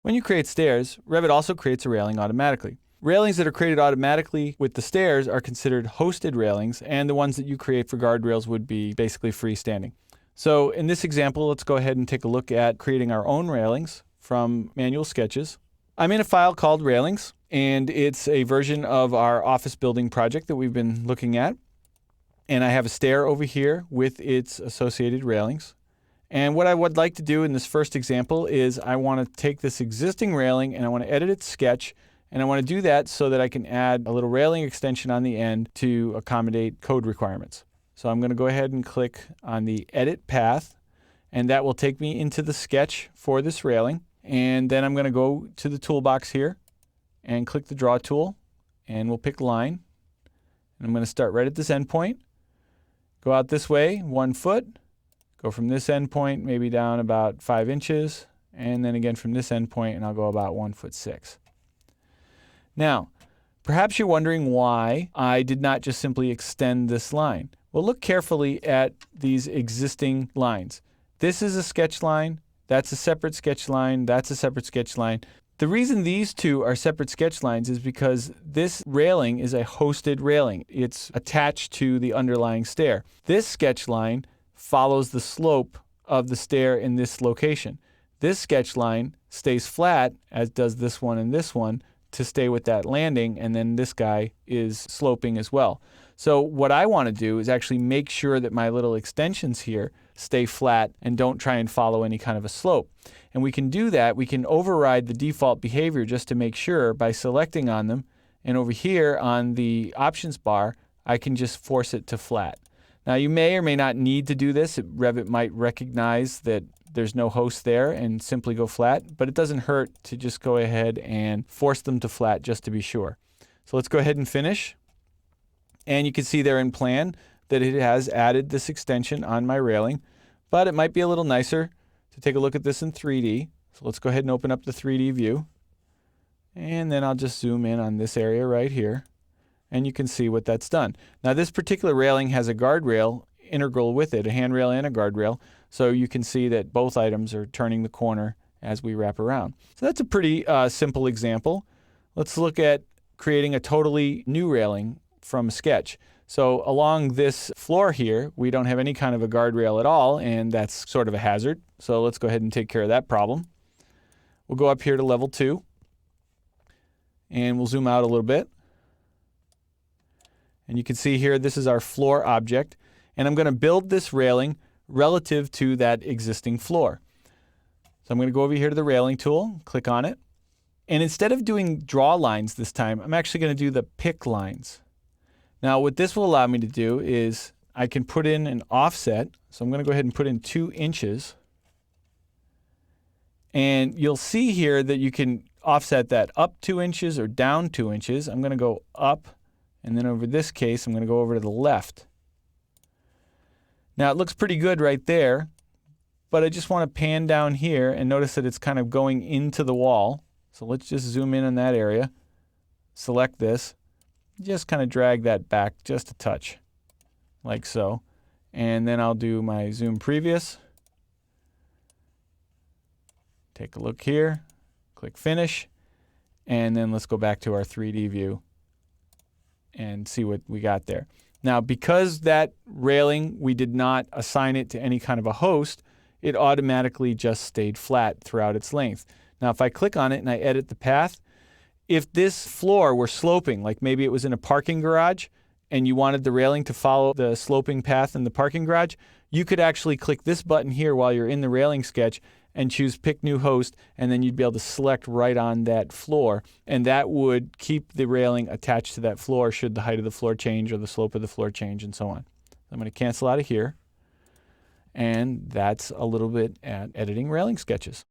When you create stairs, Revit also creates a railing automatically. Railings that are created automatically with the stairs are considered hosted railings, and the ones that you create for guardrails would be basically freestanding. So in this example, let's go ahead and take a look at creating our own railings from manual sketches. I'm in a file called railings, and it's a version of our office building project that we've been looking at. And I have a stair over here with its associated railings. And what I would like to do in this first example is I want to take this existing railing and I want to edit its sketch. And I want to do that so that I can add a little railing extension on the end to accommodate code requirements. So I'm going to go ahead and click on the edit path, and that will take me into the sketch for this railing. And then I'm going to go to the toolbox here and click the draw tool, and we'll pick line. And I'm going to start right at this endpoint. Go out this way 1 foot, go from this endpoint maybe down about 5 inches, and then again from this endpoint, and I'll go about 1 foot 6. Now, perhaps you're wondering why I did not just simply extend this line. Well, look carefully at these existing lines. This is a sketch line, that's a separate sketch line, that's a separate sketch line. The reason these two are separate sketch lines is because this railing is a hosted railing. It's attached to the underlying stair. This sketch line follows the slope of the stair in this location. This sketch line stays flat, as does this one and this one, to stay with that landing, and then this guy is sloping as well. So what I want to do is actually make sure that my little extensions here stay flat and don't try and follow any kind of a slope. And we can do that. We can override the default behavior just to make sure by selecting on them. And over here on the options bar, I can just force it to flat. Now you may or may not need to do this. Revit might recognize that there's no host there and simply go flat, but it doesn't hurt to just go ahead and force them to flat just to be sure. So let's go ahead and finish. And you can see there in plan that it has added this extension on my railing, but it might be a little nicer to take a look at this in 3D. So let's go ahead and open up the 3D view. And then I'll just zoom in on this area right here. And you can see what that's done. Now this particular railing has a guardrail integral with it, a handrail and a guardrail. So you can see that both items are turning the corner as we wrap around. So that's a pretty simple example. Let's look at creating a totally new railing from a sketch. So along this floor here, we don't have any kind of a guardrail at all, and that's sort of a hazard. So let's go ahead and take care of that problem. We'll go up here to level 2, and we'll zoom out a little bit. And you can see here, this is our floor object, and I'm going to build this railing relative to that existing floor. So I'm going to go over here to the railing tool, click on it, and instead of doing draw lines this time, I'm actually going to do the pick lines. Now what this will allow me to do is I can put in an offset, so I'm going to go ahead and put in 2 inches, and you'll see here that you can offset that up 2 inches or down 2 inches. I'm going to go up, and then over this case I'm going to go over to the left. Now it looks pretty good right there, but I just want to pan down here and notice that it's kind of going into the wall. So let's just zoom in on that area, select this, just kind of drag that back just a touch, like so. And then I'll do my zoom previous. Take a look here, click finish, and then let's go back to our 3D view and see what we got there. Now, because that railing, we did not assign it to any kind of a host, it automatically just stayed flat throughout its length. Now, if I click on it and I edit the path, if this floor were sloping, like maybe it was in a parking garage and you wanted the railing to follow the sloping path in the parking garage, you could actually click this button here while you're in the railing sketch and choose pick new host, and then you'd be able to select right on that floor, and that would keep the railing attached to that floor should the height of the floor change or the slope of the floor change and so on. I'm going to cancel out of here, and that's a little bit at editing railing sketches.